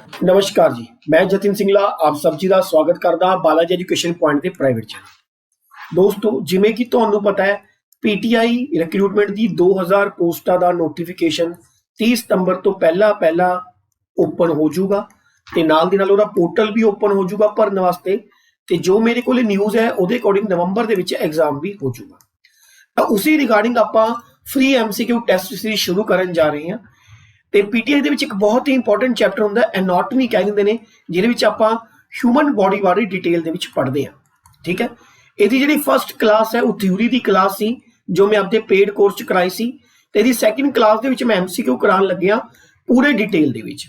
नमस्कार जी, मैं जतिन सिंगला आप सब जी का स्वागत करदा बालाजी एजुकेशन पॉइंट के प्राइवेट चैनल। दोस्तों जिमें कि तुहानू पता है पीटीआई रिक्रूटमेंट की 2000 पोस्टां का नोटिफिकेशन 30 सितंबर तो पहला ओपन हो जाऊगा ते नाल दी नाल ओहदा पोर्टल भी ओपन हो जाऊगा भरने वास्ते ते जो मेरे को न्यूज़ है उहदे अकॉर्डिंग नवंबर दे विच एग्जाम भी हो जाऊगा। तो उसी रिगार्डिंग आपां फ्री MCQ टेस्ट सीरीज शुरू करन जा रहे हैं। ਤੇ ਪੀਟੀਆਈ ਦੇ ਵਿੱਚ ਇੱਕ ਬਹੁਤ ਹੀ ਇੰਪੋਰਟੈਂਟ ਚੈਪਟਰ ਹੁੰਦਾ ਹੈ ਐਨਾਟਮੀ ਕਹਿ ਦਿੰਦੇ ਨੇ, ਜਿਹਦੇ ਵਿੱਚ ਆਪਾਂ ਹਿਊਮਨ ਬੋਡੀ ਬਾਰੇ ਡਿਟੇਲ ਦੇ ਵਿੱਚ ਪੜ੍ਹਦੇ ਹਾਂ। ਠੀਕ ਹੈ, ਇਹਦੀ ਜਿਹੜੀ ਫਸਟ ਕਲਾਸ ਹੈ ਉਹ ਥਿਊਰੀ ਦੀ ਕਲਾਸ ਸੀ ਜੋ ਮੈਂ ਆਪਦੇ ਪੇਡ ਕੋਰਸ ਚ ਕਰਾਈ ਸੀ ਤੇ ਇਹਦੀ ਸੈਕੰਡ ਕਲਾਸ ਦੇ ਵਿੱਚ ਮੈਂ MCQ ਕਰਾਉਣ ਲੱਗਿਆ ਪੂਰੇ ਡਿਟੇਲ ਦੇ ਵਿੱਚ।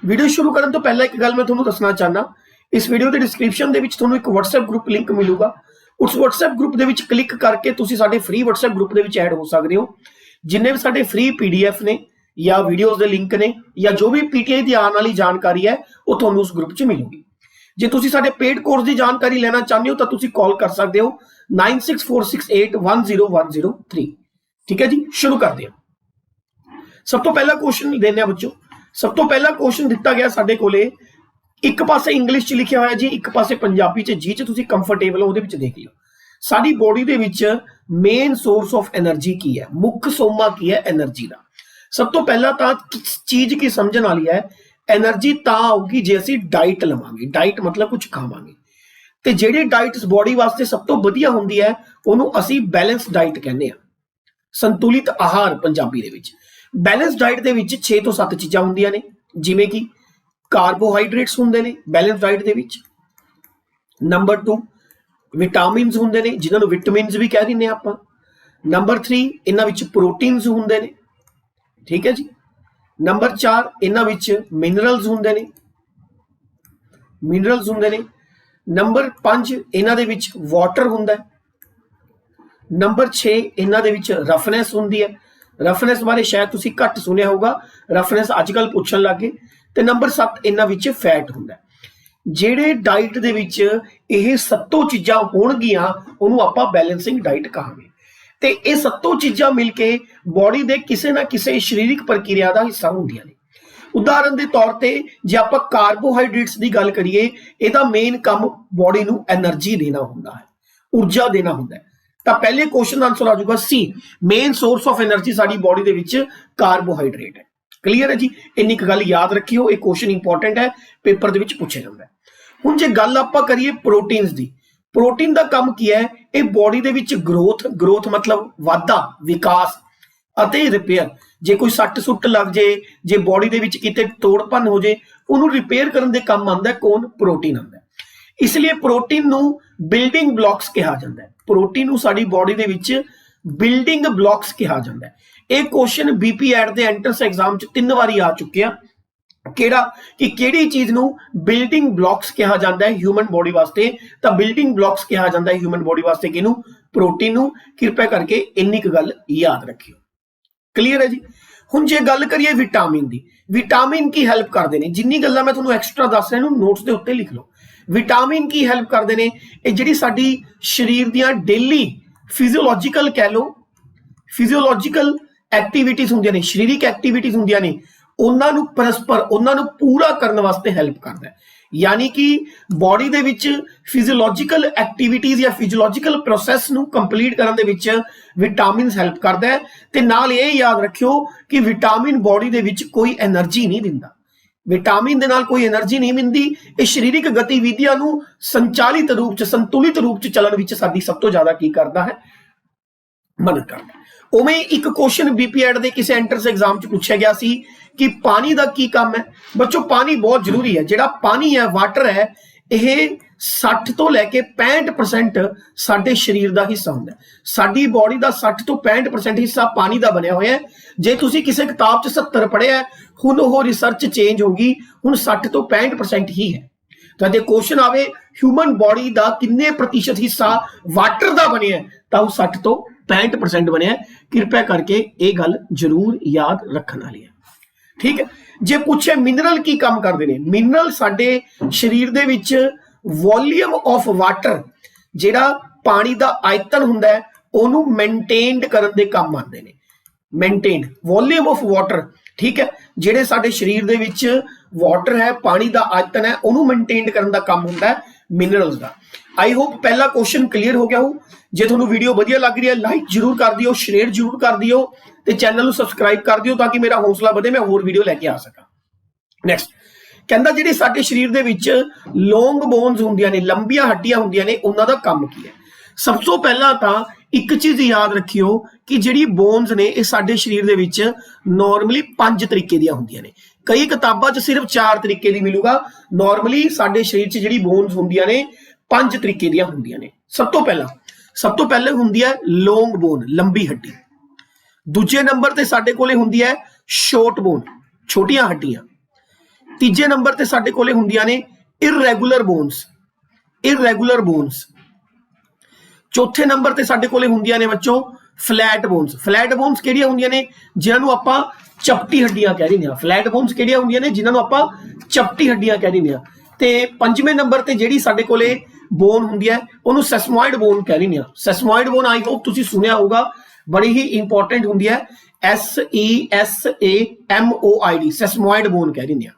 ਵੀਡੀਓ ਸ਼ੁਰੂ ਕਰਨ ਤੋਂ ਪਹਿਲਾਂ ਇੱਕ ਗੱਲ ਮੈਂ ਤੁਹਾਨੂੰ ਦੱਸਣਾ ਚਾਹਨਾ, ਇਸ ਵੀਡੀਓ ਦੇ ਡਿਸਕ੍ਰਿਪਸ਼ਨ ਦੇ ਵਿੱਚ ਤੁਹਾਨੂੰ ਇੱਕ WhatsApp ਗਰੁੱਪ ਲਿੰਕ ਮਿਲੂਗਾ। ਉਸ WhatsApp ਗਰੁੱਪ ਦੇ ਵਿੱਚ ਕਲਿੱਕ ਕਰਕੇ ਤੁਸੀਂ ਸਾਡੇ ਫ੍ਰੀ WhatsApp ਗਰੁੱਪ ਦੇ ਵਿੱਚ ਐਡ ਹੋ ਸਕਦੇ ਹੋ। ਜਿੰਨੇ ਵੀ ਸਾਡੇ ਫ੍ਰੀ PDF ਨੇ या वीडियोज़ के लिंक ने या जो भी पीटीआई की आने वाली जानकारी है वो तुहानू उस ग्रुप च मिलूगी। जे तुसी साडे पेड कोर्स की जानकारी लेना चाहते हो तो तुसी कॉल कर सकते हो 9646810103। ठीक है जी, शुरू करते हैं। सब तो पहला क्वेश्चन देने बच्चों, सब तो पहला क्वेश्चन दिता गया साडे कोले एक पासे इंग्लिश च लिखा हुआ जी, एक पासे पंजाबी च, जी च तुसी कंफर्टेबल हो उहदे विच देख लियो। साडी बॉडी दे विच मेन सोर्स ऑफ एनर्जी की है, मुख्य सोमा की है एनर्जी का। सब तो पहला तो चीज की समझने वाली है एनर्जी तां आऊगी जे असीं डाइट लवांगे। डाइट मतलब कुछ खावांगे ते जिहड़ी डाइट बॉडी वास्ते सब तो वधिया हुंदी है उहनूं असीं बैलेंस डाइट कहने आ, संतुलित आहार पंजाबी दे विच। बैलेंस डाइट दे विच 6 ਤੋਂ 7 चीज़ां हुंदियां ने, जिवें कि कार्बोहाइड्रेट्स हुंदे ने बैलेंस डाइट दे विच। नंबर 2 विटामिन्स हुंदे ने जिन्हां नूं विटामिन्स भी कह दिंदे आपां। नंबर 3 इन्हां विच प्रोटीन्स हुंदे ने। ठीक है जी। नंबर 4 इन्हां विच मिनरल्स हुंदे ने, नंबर 5 इन्हां दे विच वाटर हुंदा है। नंबर 6 इन्हां दे विच रफनेस हुंदी है। रफनेस बारे शायद तुसीं घट सुनिया होगा, रफनेस अजकल पुछण लग गए। ते नंबर 7 इन्हां विच फैट हुंदा है। जिहड़े डाइट दे विच इह 7 चीज़ां होणगीਆਂ ਉਹਨੂੰ ਆਪਾਂ बैलेंसिंग डाइट कहांगे ते ये 7 चीज़ां मिलके बॉडी के किसी ना किसी शरीरिक प्रक्रिया का हिस्सा होंदियां ने। उदाहरण के तौर पर जे आपां कार्बोहाइड्रेट्स की गल करिए, इहदा मेन काम बॉडी नूं एनर्जी देना हुंदा है, ऊर्जा देना हुंदा है। तो पहले क्वेश्चन का आंसर आ जाऊगा सी, मेन सोर्स ऑफ एनर्जी साडी बॉडी दे विच कार्बोहाइड्रेट है। क्लीयर है जी, इन्नी गल याद रखियो, ये क्वेश्चन इंपॉर्टेंट है, पेपर दे विच पूछा जाता है। हुण जे गल आपां करिए प्रोटीन्स की, प्रोटीन का काम की है, ये बॉडी दे विच ग्रोथ मतलब वाधा, विकास अते रिपेयर। जे कोई सट सुट लग जाए, जे बॉडी दे विच किते तोड़ भन हो जाए, उन्होंने रिपेयर करने दे काम आंदा है कौन? प्रोटीन आंदा है। इसलिए प्रोटीन नूं बिल्डिंग ब्लॉक्स कहा जाता है। प्रोटीन नूं साडी बॉडी दे विच बिल्डिंग ब्लॉक्स कहा जाता है। यह क्वेश्चन BP एट दे एंट्रेंस एग्जाम च 3 बारी आ चुके हैं। केड़ा कि केड़ी चीज नूं बिल्डिंग ब्लॉक्स कहा जाता है ह्यूमन बॉडी वास्ते? तो बिल्डिंग ब्लॉक्स कहा जाता है ह्यूमन बॉडी वास्ते किनूं? प्रोटीन नूं। कृपया करके इन्नी गल याद रखियो। क्लीयर है जी। हुण जे गल करिए विटामिन की, विटामिन की हेल्प करते हैं, जिन्नी गल्लां मैं तुहानूं एक्सट्रा दस रहा हूं नोट्स के उत्ते लिख लो। विटामिन की हेल्प करते हैं, ये जिहड़ी साडी शरीर दियां डेली फिजियोलॉजिकल कह लो, फिजियोलॉजिकल एक्टिविटीज़ हुंदियां ने, शरीरिक एक्टिविटीज़ हुंदियां ने, उन्होंने परस्पर उन्होंने पूरा करने वास्ते हेल्प करता है। यानी कि बॉडी दे विच फिजियोलॉजिकल एक्टिविटीज़ या फिजियोलॉजिकल प्रोसैस नूं कंप्लीट करने दे विच विटामिन्स हेल्प करता है। ते नाल ये याद रखियो कि विटामिन बॉडी दे विच कोई एनर्जी नहीं दिंदा, विटामिन दे नाल कोई एनर्जी नहीं मिलती। ये शरीरिक गतिविधियां नूं संचालित रूप च, संतुलित रूप च चलन विच साडी सब तो ज़्यादा की करता है? मदद करता है। उवें एक क्वेश्चन BP एट दे किसी एंट्रेंस एग्जाम च पूछा गया सी कि पानी का की काम है। बच्चों पानी बहुत जरूरी है। जिहड़ा पानी है, वाटर है, यह 60 तो लैके 65% साडे शरीर का हिस्सा हुंदा है। साडी बॉडी का 60 तो 65% हिस्सा पानी का बनिया होया है। जे तुसीं किसी किताब च 70 पढ़िया, हुण ओह रिसर्च चेंज होगी, हुण 60 तो 65% ही है। तो जे क्वेश्चन आवे ह्यूमन बॉडी का किन्ने प्रतिशत हिस्सा वाटर का बनिया, तो वह 60 तो 65% बनिया। कृपया करके ये गल जरूर याद रखने वाली है। ठीक है। जे पूछे मिनरल की काम करते हैं, मिनरल साडे शरीर दे विच वॉल्यूम ऑफ वाटर, जिहड़ा पानी का आयतन हुंदा है, उहनूं मेनटेन करन दे काम आंदे ने। मेनटेन वॉल्यूम ऑफ वाटर ठीक है। ਜਿਹੜੇ ਸਾਡੇ ਸਰੀਰ ਦੇ ਵਿੱਚ ਵਾਟਰ ਹੈ, ਪਾਣੀ ਦਾ ਆਇਤਨ ਹੈ, ਉਹਨੂੰ ਮੇਨਟੇਨ ਕਰਨ ਦਾ ਕੰਮ ਹੁੰਦਾ ਹੈ ਮਿਨਰਲਸ ਦਾ। आई होप पहला क्वेश्चन क्लीयर हो गया हो। जे तुहानू वीडियो वधिया लग रही है लाइक जरूर कर दियो, शेयर जरूर कर दियो ते चैनल नू सबसक्राइब कर दियो ताकि मेरा हौसला बढ़े, मैं होर वीडियो लैके आ सका। नैक्सट कहंदा जिहड़े साडे शरीर दे विच लॉन्ग बोन्स हुंदियां ने, लंबियां हड्डियां हुंदियां ने, उन्हां दा काम की है। सब तो पहला तां एक चीज याद रखियो कि जिहड़ी बोन्स ने ये साडे शरीर दे विच नॉर्मली 5 तरीके दियां हुंदियां ने। कई किताबां च सिर्फ 4 तरीके दी मिलूगा। नॉर्मली साडे शरीर च जिहड़ी बोन्स हुंदियां ने 5 तरीके दियां हुंदियां ने। सब तो पहले हुंदी है लॉन्ग बोन, लंबी हड्डी। दूजे नंबर ते साडे कोले हुंदी है शॉर्ट बोन, छोटियां हड्डियां। तीजे नंबर ते साडे कोले हुंदियां ने इररेगुलर बोन्स। चौथे नंबर ते साडे कोले हुंदियां ने बच्चों फ्लैट बोन्स। फ्लैट बोन्स किहड़ियां हुंदियां ने? जिन्हां नूं आपां चपटी हड्डियां कह रहे हैं। फ्लैट बोन्स किहड़ियां हुंदियां ने? जिन्हां नूं आपां चपटी हड्डियां कह रहे हैं। ते पंजवें नंबर ते जिहड़ी साडे कोले बोन हुंदी है उन्होंने सेसमॉइड बोन कह रही हैं। सेसमॉइड बोन आई होप तुसीं सुनिया होगा, बड़ी ही इंपॉर्टेंट हुंदी है। SESAMOID सेसमॉइड बोन कह रही हैं।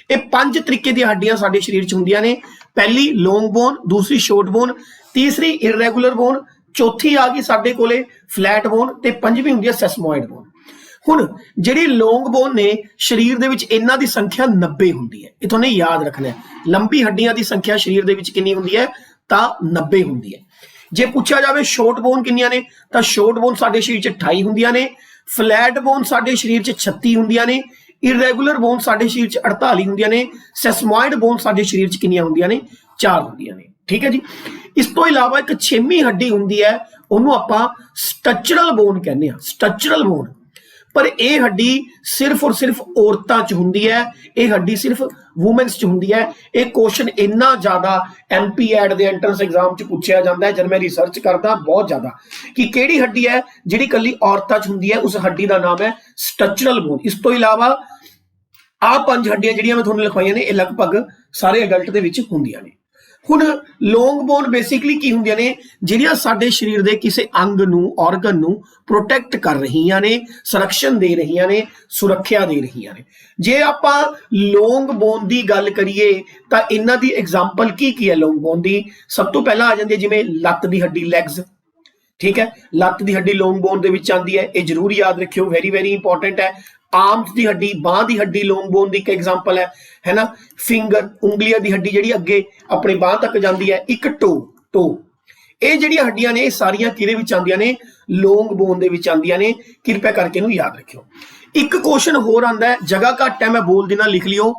ये 5 तरीके दी हड्डियां साडे शरीर च हुंदियां ने। पहली लॉन्ग बोन, दूसरी शॉर्ट बोन, तीसरी इररेगुलर बोन, चौथी आ गई साडे कोले फ्लैट बोन ते पंजवीं हुंदी है सेसमॉइड बोन। हुण जिहड़ी लॉन्ग बोन ने शरीर दे विच इन्हां दी संख्या 90 हुंदी है। ये तुहानूं याद रखना है। लंबी हड्डियां दी संख्या शरीर दे विच कितनी हुंदी है? तां 90 हुंदी है। जे पूछा जाए शॉर्ट बोन कितनियां ने, तां शॉर्ट बोन साडे शरीर च 28 हुंदियां ने, फ्लैट बोन साडे शरीर च 36 हुंदियां ने, इररेगुलर बोन साडे शरीर च 48 हुंदियां ने, सेसमॉइड बोन साडे शरीर च कितनियां हुंदियां ने? 4 हुंदियां ने। ठीक है जी। इस तो इलावा एक 6वीं हड्डी हुंदी है, उहनूं आपां स्ट्रक्चरल बोन कहने आ। स्ट्रक्चरल बोन, पर यह हड्डी सिर्फ और सिर्फ औरतां च हुंदी है। यह हड्डी सिर्फ वूमेन्स च हुंदी है। यह क्वेश्चन इन्ना ज्यादा MP एड दे एंट्रेंस एग्जाम च पूछा जाता है जब मैं रिसर्च करता बहुत ज्यादा कि केड़ी हड्डी है जिहड़ी कल्ली औरतां च हुंदी है, उस हड्डी का नाम है स्ट्रक्चरल बोन। इस तो इलावा आ 5 हड्डियां जिहड़ियां मैं तुहानूं लिखवाईयां ने, ये लगभग सारे एडल्ट दे विच हुंदियां ने। हुण लॉन्ग बोन बेसिकली की हुंदियां ने? जिहड़ियां साडे शरीर दे किसी अंग नूं, ऑर्गन नूं प्रोटैक्ट कर रहीआं ने, संरक्षण दे रहीआं ने, सुरक्षा दे रहीआं ने। जे आपां लॉन्ग बोन दी गल करिए तां इन्हां दी एग्जांपल की है लॉन्ग बोन दी? सब तो पहला आ जांदी है जिवें लत्त दी हड्डी, लैग्स। ठीक है, लत्त दी हड्डी लॉन्ग बोन दे विच आंदी है, ये जरूर याद रखियो, वेरी वेरी इंपॉर्टेंट है। आर्म्स दी हड्डी, बांह दी हड्डी लॉन्ग बोन दी एक एग्जांपल है ना। फिंगर, उंगलियां दी हड्डी जिहड़ी अगे अपने बांह तक जांदी है। एक टो ये जिहड़ियां हड्डियां ने सारियां किहदे विच आंदियां ने? लॉन्ग बोन दे विच आंदियां ने। कृपया करके इहनूं याद रखियो। एक क्वेश्चन होर आंदा है, जगह घट है मैं बोल देना, लिख लियो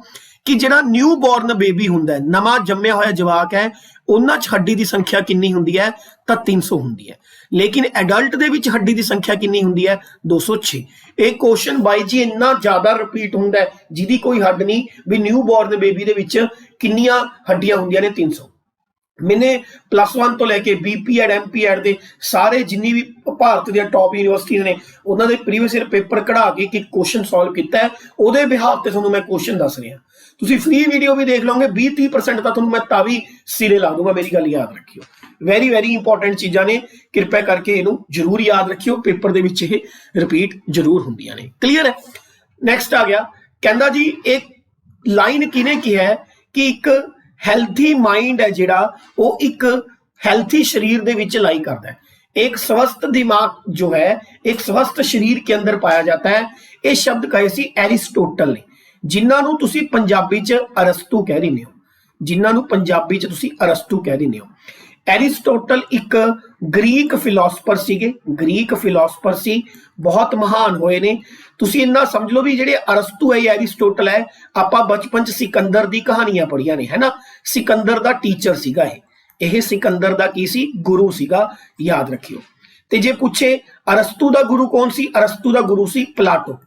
कि जिहड़ा न्यू बॉर्न बेबी हुंदा है, नवां जम्मिया होया जवाक है, उन्हां च हड्डी की संख्या कितनी हुंदी है? तां 300 हुंदी है। लेकिन एडल्ट दे विच हड्डी की संख्या कितनी हुंदी है? 206। एक क्वेश्चन बाई जी इन्ना ज्यादा रिपीट हुंदा है जिहदी कोई हद नहीं भी न्यू बॉर्न बेबी दे विच कितनियां हड्डियां हुंदियां ने? 300। मैंने +1 तो लैके BP एड MP एड दे सारे जिन्नी भी भारत दी टॉप यूनिवर्सिटीज़ ने उन्हां दे प्रीवियस ईयर पेपर कढ़ा के एक क्वेश्चन सॉल्व किया है, उहदे बिहाफ ते तुहानूं मैं क्वेश्चन दस रहा। तुसीं फ्री वीडियो भी देख लोगे, 20-30% तां तुहानूं मैं तां भी सिरे ला दूंगा। मेरी गल याद रखियो, वेरी वेरी इंपॉर्टेंट चीज़ां ने, कृपया करके इहनूं जरूर याद रखियो, पेपर दे विच इह रिपीट जरूर हुंदियां ने। क्लीयर है। नैक्सट आ गया, कहंदा जी एक लाइन किने की है कि एक हैल्थी माइंड है जिहड़ा वो एक हैल्थी शरीर दे विच लाई करता है। एक स्वस्थ दिमाग जो है एक स्वस्थ शरीर के अंदर पाया जाता है। ये शब्द कहे सी एरिस्टोटल ने, जिन्होंने तुसी पंजाबी च अरस्तू कह रहे हो, जिन्होंने पंजाबी च तुसी अरस्तू कह रहे हो। एरिस्टोटल एक ग्रीक फिलोसफर सीगे, ग्रीक फिलोसफर सी, बहुत महान होए ने। तुसी इन्ना समझ लो भी जिहड़े अरस्तू है या एरिस्टोटल है, आपां बचपन च सिकंदर दी कहानियां पढ़ियां ने, है ना। सिकंदर दा टीचर सीगा ये सिकंदर दा की सी? गुरु सीगा, याद रखियो। ते जे पूछे अरस्तू दा गुरु कौन सी? अरस्तू दा गुरु सी प्लाटो।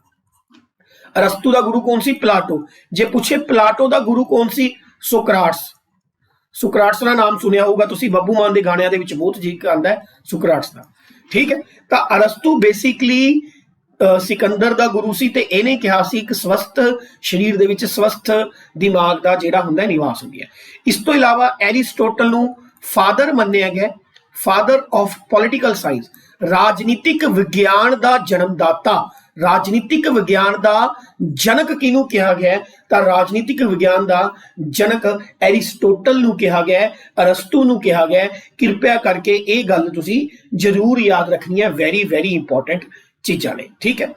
अरस्तू दा गुरु कौन सी? प्लाटो। जे पूछे प्लाटो दा गुरु कौन सी? सुकराट्स। सुकराट्स का नाम सुनिया होगा तुसी, बब्बू मान के गाणियां दे विच बहुत जिक्र आंदा है सुकराट्स का। ठीक है, तो अरस्तू बेसिकली सिकंदर दा गुरु सी ते इहने कहा सी एक स्वस्थ शरीर दे विच स्वस्थ दिमाग दा जिहड़ा हुंदा है निवास हुंदी है। इस तो इलावा एरिस्टोटल नूं फादर मन्निया गया, फादर ऑफ पॉलिटिकल साइंस, राजनीतिक विज्ञान दा जन्मदाता ਰਾਜਨੀਤਿਕ ਵਿਗਿਆਨ ਦਾ ਜਨਕ ਕਿਹਨੂੰ ਕਿਹਾ ਗਿਆ ਹੈ? ਤਾਂ ਰਾਜਨੀਤਿਕ ਵਿਗਿਆਨ ਦਾ ਜਨਕ ਐਰਿਸਟੋਟਲ ਨੂੰ ਕਿਹਾ ਗਿਆ ਹੈ, ਅਰਸਤੂ ਨੂੰ ਕਿਹਾ ਗਿਆ ਹੈ। ਕਿਰਪਾ ਕਰਕੇ ਇਹ ਗੱਲ ਤੁਸੀਂ ਜ਼ਰੂਰ ਯਾਦ ਰੱਖਣੀ ਹੈ, ਵੈਰੀ ਵੈਰੀ ਇੰਪੋਰਟੈਂਟ ਚੀਜ਼ਾਂ ਨੇ। ਠੀਕ ਹੈ,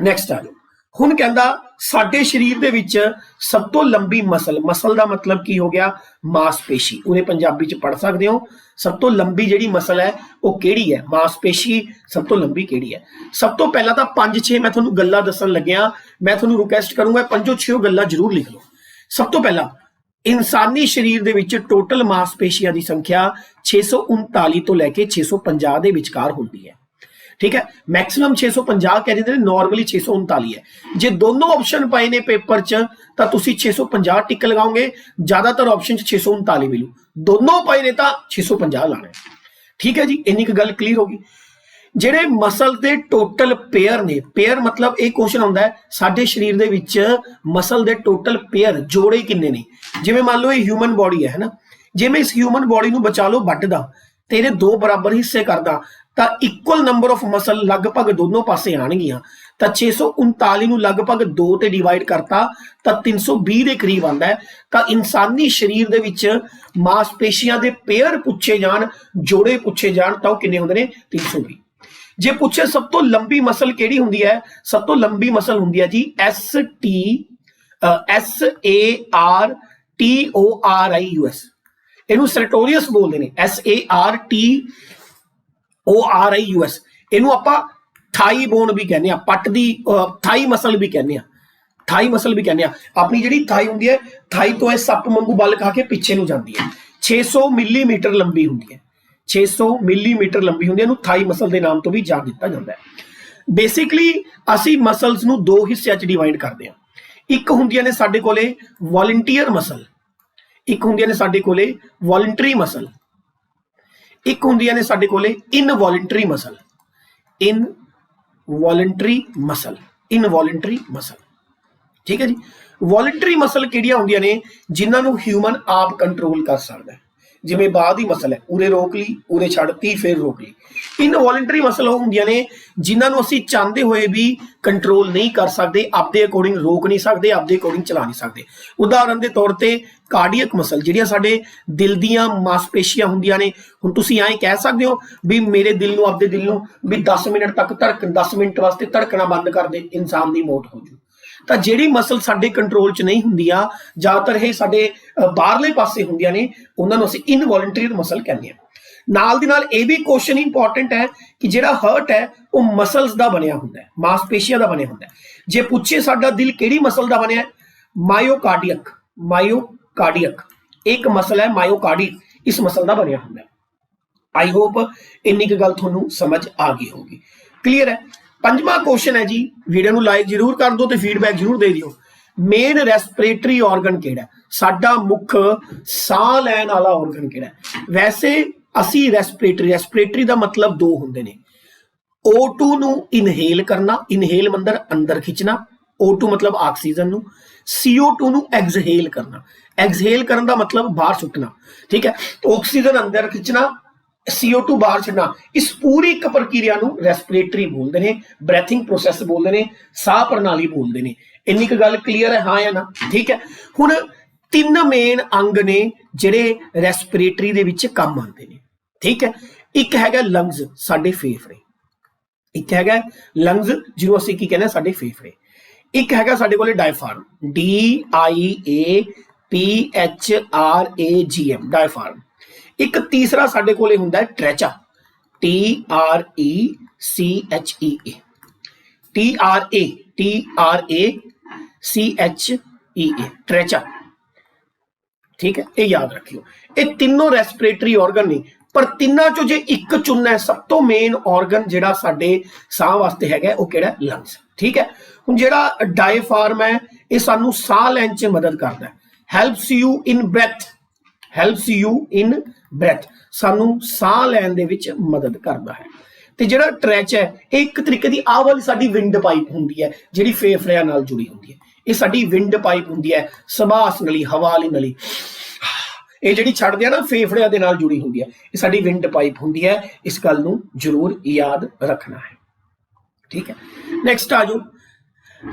ਨੈਕਸਟ ਆ ਜਾਓ। ਹੁਣ ਕਹਿੰਦਾ ਸਾਡੇ ਸਰੀਰ ਦੇ ਵਿੱਚ ਸਭ ਤੋਂ ਲੰਬੀ ਮਸਲ, ਮਸਲ ਦਾ ਮਤਲਬ ਕੀ ਹੋ ਗਿਆ? ਮਾਸਪੇਸ਼ੀ। ਉਹਨੇ ਪੰਜਾਬੀ ਚ ਪੜ੍ਹ ਸਕਦੇ ਹੋ। ਸਭ ਤੋਂ ਲੰਬੀ ਜਿਹੜੀ ਮਸਲ ਹੈ ਉਹ ਕਿਹੜੀ ਹੈ? ਮਾਸਪੇਸ਼ੀ ਸਭ ਤੋਂ ਲੰਬੀ ਕਿਹੜੀ ਹੈ? ਸਭ ਤੋਂ ਪਹਿਲਾਂ ਤਾਂ 5-6 ਮੈਂ ਤੁਹਾਨੂੰ ਗੱਲਾਂ ਦੱਸਣ ਲੱਗਿਆ, ਮੈਂ ਤੁਹਾਨੂੰ ਰਿਕੁਐਸਟ ਕਰੂੰਗਾ 5-6 ਗੱਲਾਂ ਜ਼ਰੂਰ ਲਿਖ ਲਓ। ਸਭ ਤੋਂ ਪਹਿਲਾਂ ਇਨਸਾਨੀ ਸਰੀਰ ਦੇ ਵਿੱਚ ਟੋਟਲ ਮਾਸਪੇਸ਼ੀਆਂ ਦੀ ਸੰਖਿਆ 639 ਤੋਂ ਲੈ ਕੇ 650 ਦੇ ਵਿਚਕਾਰ ਹੁੰਦੀ ਹੈ। ठीक है, मैक्सिमम 650 कह रहे थे, नॉर्मली 639 है। जे दोनों ऑप्शन पाए ने पेपर च तां तुसी 650 टिक लगाओगे, ज्यादातर ऑप्शन 639 मिलू, दोनों पाए ने तां 650 लाना है। ठीक है जी, इन्नी गल क्लीयर होगी। ਜਿਹੜੇ ਮਸਲ ਦੇ ਟੋਟਲ ਪੇਅਰ ਨੇ, ਪੇਅਰ ਮਤਲਬ ਇਹ ਕੁਐਸਚਨ ਆਉਂਦਾ ਹੈ ਸਾਡੇ ਸਰੀਰ ਦੇ ਵਿੱਚ ਮਸਲ ਦੇ ਟੋਟਲ ਪੇਅਰ ਜੋੜੇ ਕਿੰਨੇ ਨੇ? ਜਿਵੇਂ ਮੰਨ ਲਓ ਇਹ ਹਿਊਮਨ ਬੋਡੀ ਹੈ ਨਾ, ਜੇ ਮੈਂ ਇਸ ਹਿਊਮਨ ਬੋਡੀ ਨੂੰ ਬਚਾ ਲਓ ਵੱਢਦਾ ਤੇ ਇਹਦੇ ਦੋ ਬਰਾਬਰ ਹਿੱਸੇ ਕਰਦਾ ਤਾਂ ਇਕੁਅਲ ਨੰਬਰ ਆਫ ਮਸਲ ਲਗਭਗ ਦੋਨੋਂ ਪਾਸੇ ਆਣਗੀਆਂ। ਤਾਂ 639 ਨੂੰ ਲਗਭਗ 2 ਤੇ ਡਿਵਾਈਡ ਕਰਤਾ ਤਾਂ 320 ਦੇ ਕਰੀਬ ਆਉਂਦਾ ਹੈ। ਤਾਂ ਇਨਸਾਨੀ ਸਰੀਰ ਦੇ ਵਿੱਚ ਮਾਸਪੇਸ਼ੀਆਂ ਦੇ ਪੇਅਰ ਪੁੱਛੇ ਜਾਣ, ਜੋੜੇ ਪੁੱਛੇ ਜਾਣ ਤਾਂ ਉਹ ਕਿੰਨੇ ਹੁੰਦੇ ਨੇ? 320। ਜੇ ਪੁੱਛੇ ਸਭ ਤੋਂ ਲੰਬੀ ਮਸਲ ਕਿਹੜੀ ਹੁੰਦੀ ਹੈ? ਸਭ ਤੋਂ ਲੰਬੀ ਮਸਲ ਹੁੰਦੀ ਹੈ ਜੀ SARTORIUS। ਇਹਨੂੰ ਸਰਟੋਰੀਅਸ ਬੋਲਦੇ ਨੇ, SARTORIUS। ਇਹਨੂੰ ਆਪਾਂ ਥਾਈ ਬੋਨ ਵੀ ਕਹਿੰਦੇ ਆ, ਪੱਟ ਦੀ ਥਾਈ ਮਸਲ ਵੀ ਕਹਿੰਦੇ ਆ, ਥਾਈ ਮਸਲ ਵੀ ਕਹਿੰਦੇ ਆ। ਆਪਣੀ ਜਿਹੜੀ ਥਾਈ ਹੁੰਦੀ ਹੈ, ਥਾਈ ਤੋਂ ਇਹ ਸੱਪ ਵਾਂਗੂ ਬਲ ਖਾ ਕੇ ਪਿੱਛੇ ਨੂੰ ਜਾਂਦੀ ਹੈ। 600 ਮਿਲੀਮੀਟਰ ਲੰਬੀ ਹੁੰਦੀ ਹੈ, 600 ਮਿਲੀਮੀਟਰ ਲੰਬੀ ਹੁੰਦੀ ਹੈ। ਇਹਨੂੰ ਥਾਈ ਮਸਲ ਦੇ ਨਾਮ ਤੋਂ ਵੀ ਜਾਣ ਦਿੱਤਾ ਜਾਂਦਾ ਹੈ। ਬੇਸਿਕਲੀ ਅਸੀਂ ਮਸਲਸ ਨੂੰ ਦੋ ਹਿੱਸਿਆਂ 'ਚ ਡਿਵਾਈਡ ਕਰਦੇ ਹਾਂ। ਇੱਕ ਹੁੰਦੀਆਂ ਨੇ ਸਾਡੇ ਕੋਲੇ ਵੋਲੰਟੀਅਰ ਮਸਲ, ਇੱਕ ਹੁੰਦੀਆਂ ਨੇ ਸਾਡੇ ਕੋਲੇ ਵੋਲੰਟਰੀ ਮਸਲ, ਇੱਕ ਹੁੰਦੀਆਂ ਨੇ ਸਾਡੇ ਕੋਲੇ involuntary muscle. Involuntary muscle, involuntary muscle. ਠੀਕ ਹੈ ਜੀ। ਵੋਲੰਟਰੀ ਮਸਲ ਕਿਹੜੀਆਂ ਹੁੰਦੀਆਂ ਨੇ? ਜਿਨ੍ਹਾਂ ਨੂੰ ਹਿਊਮਨ ਆਪ ਕੰਟਰੋਲ ਕਰ ਸਕਦਾ ਹੈ। ਜਿਵੇਂ ਬਾਹ ਦੀ ਮਸਲ ਹੈ, ਉਰੇ ਰੋਕ ਲਈ, ਉਰੇ ਛੱਡਤੀ, ਫਿਰ ਰੋਕ ਲਈ। ਇਨਵੋਲੰਟਰੀ ਮਸਲ ਉਹ ਹੁੰਦੀਆਂ ਨੇ ਜਿਨ੍ਹਾਂ ਨੂੰ ਅਸੀਂ ਚਾਹੁੰਦੇ ਹੋਏ ਵੀ ਕੰਟਰੋਲ ਨਹੀਂ ਕਰ ਸਕਦੇ, ਆਪਦੇ ਅਕੋਰਡਿੰਗ ਰੋਕ ਨਹੀਂ ਸਕਦੇ, ਆਪਦੇ ਅਕੋਰਡਿੰਗ ਚਲਾ ਨਹੀਂ ਸਕਦੇ। ਉਦਾਹਰਨ ਦੇ ਤੌਰ ਤੇ ਕਾਰਡੀਅਕ ਮਸਲ, ਜਿਹੜੀਆਂ ਸਾਡੇ ਦਿਲ ਦੀਆਂ ਮਾਸਪੇਸ਼ੀਆਂ ਹੁੰਦੀਆਂ ਨੇ। ਹੁਣ ਤੁਸੀਂ ਐਂ ਕਹਿ ਸਕਦੇ ਹੋ ਵੀ ਮੇਰੇ ਦਿਲ ਨੂੰ, ਆਪਦੇ ਦਿਲ ਨੂੰ ਵੀ 10 ਮਿੰਟ ਤੱਕ ਧੜਕਣ, 10 ਮਿੰਟ ਵਾਸਤੇ ਧੜਕਣਾ ਬੰਦ ਕਰ ਦੇ, ਇਨਸਾਨ ਦੀ ਮੌਤ ਹੋ ਜੂ। ਤਾਂ ਜਿਹੜੀ ਮਸਲ ਸਾਡੇ ਕੰਟਰੋਲ 'ਚ ਨਹੀਂ ਹੁੰਦੀਆਂ, ਜ਼ਿਆਦਾਤਰ ਇਹ ਸਾਡੇ ਬਾਹਰਲੇ ਪਾਸੇ ਹੁੰਦੀਆਂ ਨੇ, ਉਹਨਾਂ ਨੂੰ ਅਸੀਂ ਇਨਵੋਲੰਟਰੀ ਮਸਲ ਕਹਿੰਦੇ ਹਾਂ। ਨਾਲ ਦੀ ਨਾਲ ਇਹ ਵੀ ਕੁਐਸਚਨ ਇੰਪੋਰਟੈਂਟ ਹੈ ਕਿ ਜਿਹੜਾ ਹਾਰਟ ਹੈ ਉਹ ਮਸਲਸ ਦਾ ਬਣਿਆ ਹੁੰਦਾ ਹੈ, ਮਾਸਪੇਸ਼ੀਆਂ ਦਾ ਬਣਿਆ ਹੁੰਦਾ ਹੈ। ਜੇ ਪੁੱਛੇ ਸਾਡਾ ਦਿਲ ਕਿਹੜੀ ਮਸਲ ਦਾ ਬਣਿਆ ਹੈ? ਮਾਇਓਕਾਰਡੀਅਕ, ਮਾਇਓਕਾਰਡੀਅਕ ਇੱਕ ਮਸਲ ਹੈ, ਮਾਇਓਕਾਰਡੀਅਕ ਇਸ ਮਸਲ ਦਾ ਬਣਿਆ ਹੁੰਦਾ ਹੈ। ਆਈ ਹੋਪ ਇੰਨੀ ਕੁ ਗੱਲ ਤੁਹਾਨੂੰ ਸਮਝ ਆ ਗਈ ਹੋਗੀ, ਕਲੀਅਰ ਹੈ। ਪੰਜਵਾਂ ਕੁਐਸਚਨ ਹੈ ਜੀ, ਵੀਡੀਓ ਨੂੰ ਲਾਈਕ ਜ਼ਰੂਰ ਕਰ ਦਿਓ ਤੇ ਫੀਡਬੈਕ ਜ਼ਰੂਰ ਦੇ ਦਿਓ। ਮੇਨ ਰੈਸਪੀਰੇਟਰੀ ਆਰਗਨ ਕਿਹੜਾ? ਸਾਡਾ ਮੁੱਖ ਸਾਹ ਲੈਣ ਵਾਲਾ ਆਰਗਨ ਕਿਹੜਾ? ਵੈਸੇ ਅਸੀਂ ਰੈਸਪੀਰੇਟਰੀ ਦਾ ਮਤਲਬ ਦੋ ਹੁੰਦੇ ਨੇ। O2 ਨੂੰ ਇਨਹੇਲ ਕਰਨਾ, ਇਨਹੇਲ ਮੰਦਰ ਅੰਦਰ ਖਿੱਚਣਾ, O2 ਮਤਲਬ ਆਕਸੀਜਨ ਨੂੰ। CO2 ਨੂੰ ਐਕਸਹੇਲ ਕਰਨਾ, ਐਕਸਹੇਲ ਕਰਨ ਦਾ ਮਤਲਬ ਬਾਹਰ ਸੁੱਟਣਾ। ਠੀਕ ਹੈ, ਆਕਸੀਜਨ ਅੰਦਰ ਖਿੱਚਣਾ, CO2 ਬਾਹਰ ਛੱਡਣਾ। ਇਸ ਪੂਰੀ ਇੱਕ ਪ੍ਰਕਿਰਿਆ ਨੂੰ ਰੈਸਪੀਰੇਟਰੀ ਬੋਲਦੇ ਨੇ, ਬ੍ਰੈਥਿੰਗ ਪ੍ਰੋਸੈਸ ਬੋਲਦੇ ਨੇ, ਸਾਹ ਪ੍ਰਣਾਲੀ ਬੋਲਦੇ ਨੇ। ਇੰਨੀ ਕੁ ਗੱਲ ਕਲੀਅਰ ਹੈ, ਹਾਂ ਜਾਂ ਨਾ? ਠੀਕ ਹੈ। ਹੁਣ 3 ਮੇਨ ਅੰਗ ਨੇ ਜਿਹੜੇ ਰੈਸਪੀਰੇਟਰੀ ਦੇ ਵਿੱਚ ਕੰਮ ਆਉਂਦੇ ਨੇ। ਠੀਕ ਹੈ, ਇੱਕ ਹੈਗਾ ਲੰਗਸ, ਸਾਡੇ ਫੇਫੜੇ। ਇੱਕ ਹੈਗਾ ਲੰਗਸ, ਜਿਹਨੂੰ ਅਸੀਂ ਕੀ ਕਹਿੰਦੇ, ਸਾਡੇ ਫੇਫੜੇ। ਇੱਕ ਹੈਗਾ ਸਾਡੇ ਕੋਲੇ ਡਾਇਫਾਰਮ, DIAPHRAGM, ਡਾਇਫਾਰਮ। ਇੱਕ ਤੀਸਰਾ ਸਾਡੇ ਕੋਲੇ ਹੁੰਦਾ ਟ੍ਰੈਚਾ, TRACHEA, ਟ੍ਰੈਚਾ। ठीक है, ये याद रखियो। ये तीनों रेस्पिरेटरी ऑर्गन ने, पर तिन्ना चो जे एक चुनना है, सब तो मेन ऑर्गन जेड़ा साडे साह वास्ते हैगा वो केड़ा? लंग्स। ठीक है, हुण जेड़ा डायफार्म है ये सानू साह लैण च मदद करदा है, helps you in breadth, helps you in breadth, सानू साह लैण दे विच मदद करदा है। ते जेड़ा ट्रैच है एक तरीके दी आह वाली साडी विंड पाइप हुंदी है, जिहड़ी फेफड़ियां नाल जुड़ी हुंदी है। ये साडी विंड पाइप हुंदी है, सबास नली, हवा वाली नली। ये जिहड़ी छड्डदे आ ना फेफड़ियां दे नाल जुड़ी हुंदी है, ये साडी विंड पाइप हुंदी है। इस गल नूं जरूर याद रखना है। ठीक है, नैक्सट आ जाओ।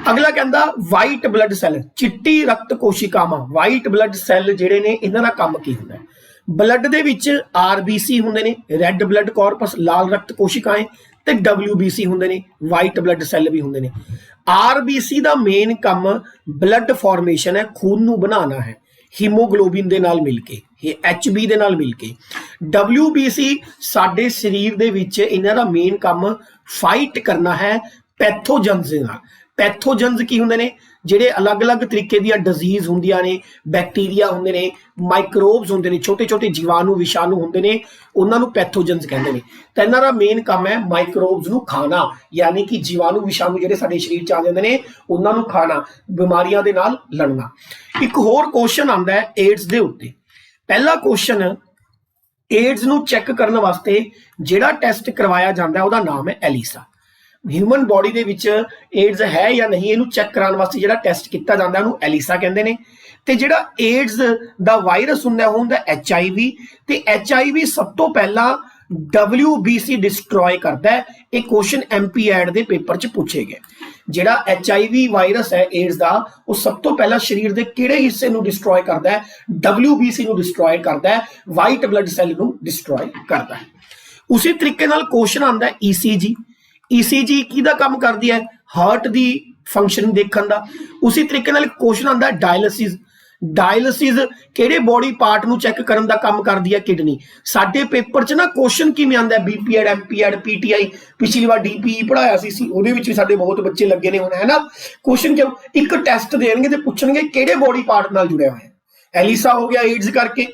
अगला कहता वाइट ब्लड सैल, चिट्टी रक्त कोशिकावां, वाइट ब्लड सैल जिहड़े ने इन्हां दा काम की हुंदा है? ब्लड दे विच आरबीसी हुंदे ने, रैड ब्लड कॉर्पस लाल रक्त कोशिकाएं, ते डब्ल्यूबीसी हुंदे ने, वाइट ब्लड सैल भी हुंदे ने। आरबीसी दा मेन काम ब्लड फॉर्मेशन है, खून नूं बनाना है हीमोग्लोबिन दे नाल मिल के, एचबी दे नाल मिल के। डब्ल्यूबीसी साडे शरीर दे विच इन्हां दा मेन काम फाइट करना है पैथोजन्स दे नाल। पैथोजन्स की हुंदे ने? ਜਿਹੜੇ अलग-अलग तरीके ਦੀਆਂ डिजीज ਹੁੰਦੀਆਂ ਨੇ, बैक्टीरिया ਹੁੰਦੇ ਨੇ, ਮਾਈਕਰੋਬਸ ਹੁੰਦੇ ਨੇ, ਛੋਟੇ-ਛੋਟੇ ਜੀਵਾਣੂ ਵਿਸ਼ਾਣੂ ਹੁੰਦੇ ਨੇ, ਉਹਨਾਂ ਨੂੰ ਪੈਥੋਜਨਸ ਕਹਿੰਦੇ ਨੇ। ਤਾਂ ਇਹਨਾਂ ਦਾ ਮੇਨ ਕੰਮ ਹੈ ਮਾਈਕਰੋਬਸ ਨੂੰ ਖਾਣਾ, ਯਾਨੀ ਕਿ ਜੀਵਾਣੂ ਵਿਸ਼ਾਣੂ ਜਿਹੜੇ ਸਾਡੇ ਸਰੀਰ ਚ ਆ ਜਾਂਦੇ ਨੇ ਉਹਨਾਂ ਨੂੰ ਖਾਣਾ, ਬਿਮਾਰੀਆਂ ਦੇ ਨਾਲ ਲੜਨਾ। ਇੱਕ ਹੋਰ ਕੁਐਸਚਨ ਆਂਦਾ ਹੈ ਏਡਸ ਦੇ ਉੱਤੇ। ਪਹਿਲਾ ਕੁਐਸਚਨ, ਏਡਸ ਨੂੰ ਚੈੱਕ ਕਰਨ ਵਾਸਤੇ ਜਿਹੜਾ ਟੈਸਟ ਕਰਵਾਇਆ ਜਾਂਦਾ ਉਹਦਾ ਨਾਮ ਹੈ ਐਲੀਸਾ। ਹਿਊਮਨ ਬੋਡੀ ਦੇ ਵਿੱਚ ਏਡਸ ਹੈ ਜਾਂ ਨਹੀਂ ਇਹਨੂੰ ਚੈੱਕ ਕਰਾਉਣ ਵਾਸਤੇ ਜਿਹੜਾ ਟੈਸਟ ਕੀਤਾ ਜਾਂਦਾ ਉਹਨੂੰ ਐਲੀਸਾ ਕਹਿੰਦੇ ਨੇ। ਤੇ ਜਿਹੜਾ ਏਡਸ ਦਾ ਵਾਇਰਸ ਹੁੰਦਾ ਉਹ ਹੁੰਦਾ HIV, ਤੇ HIV ਸਭ ਤੋਂ ਪਹਿਲਾਂ WBC ਡਿਸਟਰੋਏ ਕਰਦਾ ਹੈ। ਇਹ ਕੁਐਸਚਨ MP ਐਡ ਦੇ ਪੇਪਰ 'ਚ ਪੁੱਛੇ ਗਏ। ਜਿਹੜਾ HIV ਵਾਇਰਸ ਹੈ ਏਡਸ ਦਾ, ਉਹ ਸਭ ਤੋਂ ਪਹਿਲਾਂ ਸਰੀਰ ਦੇ ਕਿਹੜੇ ਹਿੱਸੇ ਨੂੰ ਡਿਸਟਰੋਏ ਕਰਦਾ ਹੈ? WBC ਨੂੰ ਡਿਸਟਰੋਏ ਕਰਦਾ ਹੈ, ਵਾਈਟ ਬਲੱਡ ਸੈੱਲ ਨੂੰ ਡਿਸਟਰੋਏ ਕਰਦਾ ਹੈ। ਉਸੇ ਤਰੀਕੇ ਨਾਲ ਕੁਐਸਚਨ ਆਉਂਦਾ ਹੈ ECG। ECG किहदा काम करती है? हार्ट की फंक्शनिंग देखने का। उसी तरीके नाल क्वेश्चन आता है डायलिसिस। डायलिसिस किहड़े बॉडी पार्ट नूं चैक करन दा काम करदी है? किडनी। साडे पेपर च ना क्वेश्चन किवें आंदा है? BP एड MP एड PTI, पिछली बार DPE पढ़ाया सी उहदे विच भी साडे बहुत बच्चे लगे ने हुण, है ना। क्वेश्चन क्यों एक टेस्ट देणगे ते पुछणगे किहड़े बॉडी पार्ट नाल जुड़िया होया है। एलिसा हो गया एड्स करके,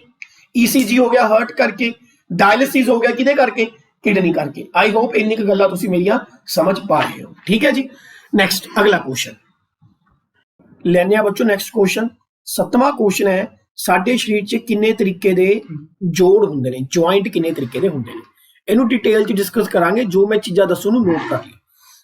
ECG हो गया हार्ट करके, डायलिसिस हो गया किहदे करके? किडनी करके। आई होप इन्नी गल्लां तुसीं मेरियां समझ पा रहे हो, ठीक है जी। नैक्सट अगला क्वेश्चन लैने बच्चों। नैक्सट क्वेश्चन 7वां क्वेश्चन है, साडे शरीर च किन्ने तरीके दे जोड़ हुंदे ने, जॉइंट किन्ने तरीके दे हुंदे ने? इहनूं डिटेल च डिस्कस करांगे। जो मैं चीज़ां दस्सूं नूं नोट कर लिओ।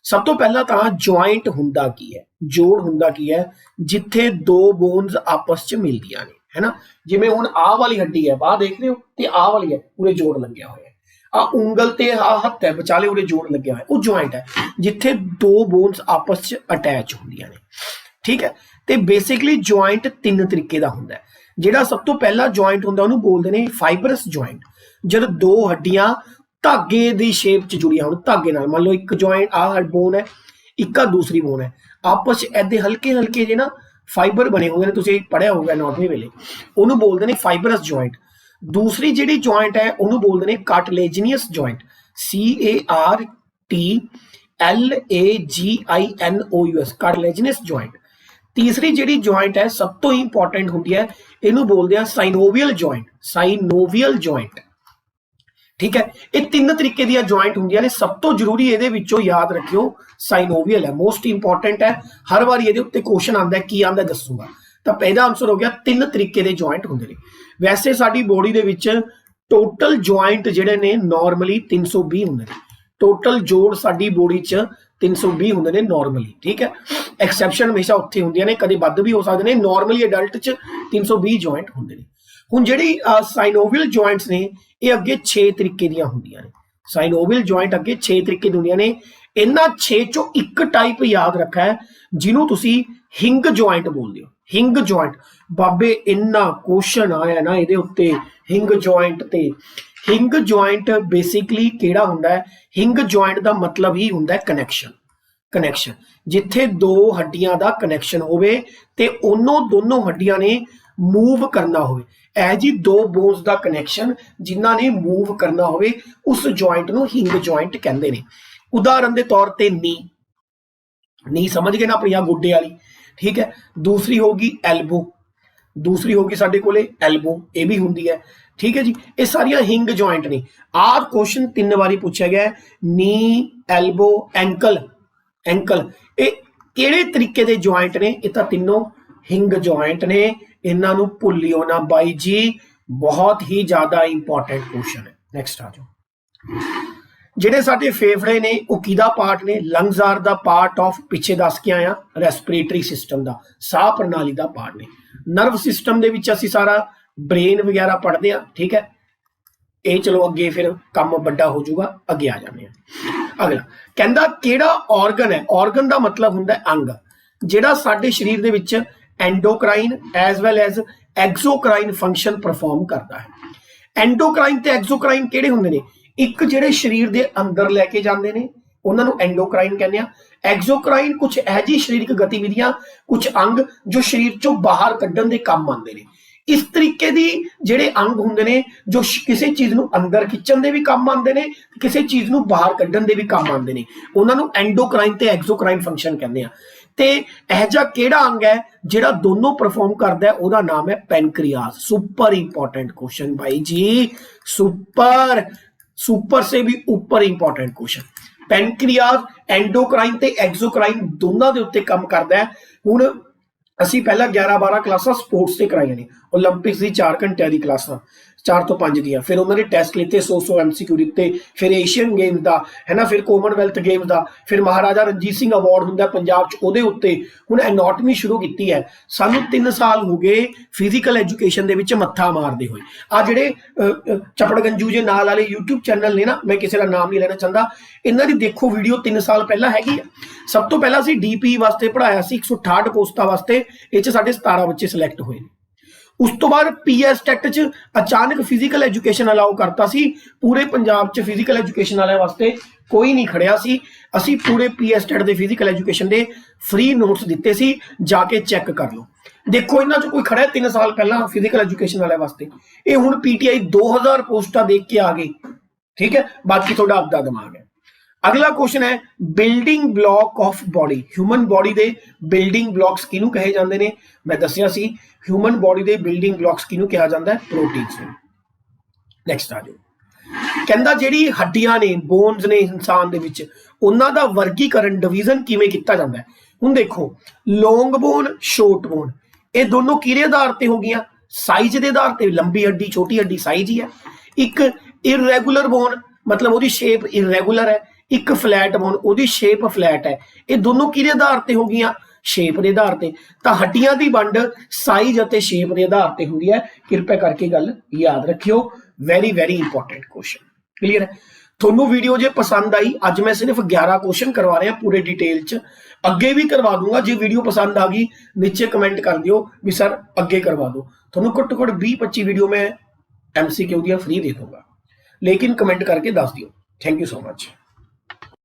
सब तो पहला तां जॉइंट हुंदा की है, जोड़ हुंदा की है? जिथे दो बोन्स आपस च मिलदियां ने, है ना। जिवें हुण आह वाली हड्डी है, बाह देख रहे हो, ते आह वाली है, पूरे जोड़ लग्या होया है। आ उंगल ते आ हत्थ है, विचाले उहदे जोड़ लगे हुए, वो जॉइंट है जिथे दो बोन्स आपस च अटैच होंदियां ने, ठीक है। ते बेसिकली जॉइंट 3 तरीके दा हुंदा है। जिहड़ा सब तो पहला जॉइंट हुंदा उहनूं बोलदे ने फाइबरस जॉइंट। जद दो हड्डियां धागे दी शेप च जुड़ियां होण, धागे नाल, मान लो एक जॉइंट आ बोन है, एक आ दूसरी बोन है, आपस च ऐदे हल्के हल्के जे ना फाइबर बने होंदे ने, तुसीं पढ़िया होगा 9वीं वेले, उहनूं बोलदे ने फाइबरस जॉइंट। दूसरी जिहड़ी जॉइंट है उन्होंने बोलते हैं cartilaginous joint, CARTLAGINOUS, cartilaginous joint. तीसरी जिहड़ी जॉइंट है सब तो इंपॉर्टेंट होती है, इन्हों बोलते हैं साइनोवियल जॉइंट, साइनोवियल जॉइंट, ठीक है। ये 3 तरीके दी जॉइंट होंदियां ने। सब तो जरूरी ये विचों याद रखियो साइनोवियल है, मोस्ट इंपॉर्टेंट है। हर बार ये उत्ते क्वेश्चन आता है, की आंदा दसूंगा। तो पहला आंसर हो गया 3 तरीके के जॉइंट होंदे ने। वैसे साडी बॉडी दे विच टोटल जॉइंट जिहड़े ने नॉर्मली 320 होंदे ने। टोटल जोड़ साडी बॉडी च 320 होंदे ने नॉर्मली, ठीक है। एक्सैप्शन हमेशा उत्थे हुंदियां ने, कदे वध भी हो सकदे ने। नॉर्मली अडल्ट च 320 जॉइंट होंदे ने। हुण जिहड़ी साइनोवियल जॉइंट्स ने ये अगे 6 तरीके दियां हुंदियां ने। साइनोवियल जॉइंट अगे 6 तरीके दी हुंदियां ने। इन्हां 6 चों एक टाइप याद रखा है जिन्हों तुसीं हिंग जॉइंट बोलदे हो। हिंग जॉइंट बाबे इन्ना क्वेश्चन आया ना इहदे उत्ते हिंग जॉइंट ते। हिंग जॉइंट बेसिकली किहड़ा हुंदा है? हिंग जॉइंट दा मतलब ही हुंदा है कनैक्शन। कनैक्शन जिथे दो हड्डियां दा कनैक्शन होवे ते ओनों दोनों हड्डियां ने मूव करना होवे, ऐ जी दो बोन्स दा कनैक्शन जिन्हां ने मूव करना होवे, उस जॉइंट नूं हिंग जॉइंट कहंदे ने। उदाहरण के तौर पर नी समझ गए ना अपनी आ गुड्डे वाली, ठीक है। दूसरी होगी एल्बो, दूसरी होगी साडे कोले एल्बो, ये भी हुंदी है, ठीक है जी। ये सारियां हिंग जॉइंट ने। आ क्वेश्चन 3 बारी पूछा गया है, नी एल्बो एंकल। एंकल ये किहड़े तरीके दे जॉइंट ने? ये तां तीनों हिंग जॉइंट ने। इन्हां नूं भुल्लिओ ना बाई जी, बहुत ही ज्यादा इंपॉर्टेंट क्वेश्चन है। नैक्सट आ जाओ। ਜਿਹੜੇ ਸਾਡੇ फेफड़े ने वो किहदा पार्ट ने? लंग्स आर दा पार्ट ऑफ, पिछे दस के आया, रेस्पिरेटरी सिस्टम दा, साह प्रणाली दा पार्ट ने। नर्व सिस्टम दे विच असीं सारा ब्रेन वगैरह पढ़ते हैं, ठीक है। ये चलो अगे फिर काम बड़ा हो जाऊगा, अगे आ जाने हैं। अगला कहंदा किहड़ा ऑर्गन है, ऑर्गन का मतलब हुंदा है अंग, जिहड़ा साडे शरीर दे विच endocrine as well as exocrine function perform करता है। एंडोक्राइन ते एक्सोक्राइन किहड़े हुंदे ने, एक जिहड़े शरीर दे अंदर लैके जांदे ने उन्हां नूं एंडोक्राइन कहंदे आ। एक्सोक्राइन कुछ ऐ जी शरीरक गतिविधियां, कुछ अंग जो शरीर चों बाहर कड्ढण दे काम आंदे ने। इस तरीके दी जिहड़े अंग हुंदे ने जो किसी चीज़ नूं अंदर खिच्चण दे भी काम आंदे ने, किसी चीज़ नूं बाहर कड्ढण दे भी काम आंदे ने, उन्हां नूं एंडोक्राइन ते एक्सोक्राइन फंक्शन कहंदे आ। ते इह जिहा किहड़ा अंग है जिहड़ा दोनों परफॉर्म करदा है, उहदा नाम है पैनक्रियाज। सुपर इंपॉर्टेंट क्वेश्चन भाई जी, सुपर सुपर से भी ऊपर इंपॉर्टेंट क्वेश्चन। पैनक्रियाज एंडोक्राइन ते एक्सोक्राइन दोनों के उत्ते काम करता है। हुण असीं पहला 11-12 क्लासां स्पोर्ट्स से कराइयां ने, ओलंपिक्स की 4 घंटे की क्लासां 4 तो 5 दियां, फिर उन्होंने टैसट लिते 100 MCQ दिते, फिर एशियन गेम्स का है ना, फिर कॉमनवैल्थ गेम्स का, फिर महाराजा रणजीत सिंह अवार्ड हुंदा पंजाब च उहदे उत्ते। हुण एनाटमी शुरू की है, सानूं 3 साल हो गए फिजिकल एजुकेशन दे विच मत्था मारदे होए। आ जिहड़े चपड़गंजू जे नाल वाले यूट्यूब चैनल ने ना, मैं किसी का नाम नहीं लेना चाहता, इन्हां दी देखो वीडियो 3 साल पहला हैगी। सब तो पहला असीं DPE वास्ते पढ़ाया सी 168 पोस्टां वास्ते, इह च साडे 17 बच्चे सिलेक्ट होए। उस तो बाद PS टैट च अचानक फिजिकल एजुकेशन अलाउ करता सी, पूरे पंजाब च फिजिकल एजुकेशन वाले वास्ते कोई नहीं खड़िया सी। असी पूरे PS टैट दे फिजिकल एजुकेशन दे फ्री नोट्स दिते सी, जाके चैक कर लो। देखो इन्हां चों कोई खड़ा 3 साल पहला फिजिकल एजुकेशन वाले वास्ते, ये हुण PTI 2000 पोस्टां देख के आ गई। ठीक है, बाकी थोड़ा आपदा दिमाग है। अगला क्वेश्चन है building block of body. Human body दे बिल्डिंग ब्लॉक्स किनू कहे जाते हैं, मैं दसिया सी ह्यूमन बॉडी दे बिल्डिंग ब्लॉक्स किनू कहा जाता है, प्रोटीन्स ने। नैक्सट आ जाओ, कहंदा जिहड़ी हड्डियां ने, बोन्स ने इंसान दे विच, उन्हां दा वर्गीकरण डिवीजन किवें कीता जाता है। हुण देखो लॉन्ग बोन, शॉर्ट बोन, ये दोनों किहदे आधार ते हो गईयां, साइज के आधार ते। लंबी हड्डी छोटी हड्डी साइज ही है। एक इररेगुलर बोन मतलब उसकी शेप इररेगुलर है, एक फ्लैट बोन उसकी शेप फ्लैट है। ये दोनों किहदे आधार ते हो गईयां, शेप के आधार ते। तां हड्डियां की वंड साइज और शेप के आधार ते हुंदी है। कृपया करके गल याद रखियो, very very important question. Clear है? थोनू वीडियो जे पसंद आई, अज मैं सिर्फ 11 क्वेश्चन करवा रहा पूरे डिटेल च, अगे भी करवा दूंगा। जो वीडियो पसंद आ गई नीचे कमेंट कर दियो भी सर अगे करवा दो। थोनू घट्टो घट्ट 20-25 वीडियो मैं MCQ दी फ्री दे दूंगा, लेकिन कमेंट करके दस दियो। Thank you so much.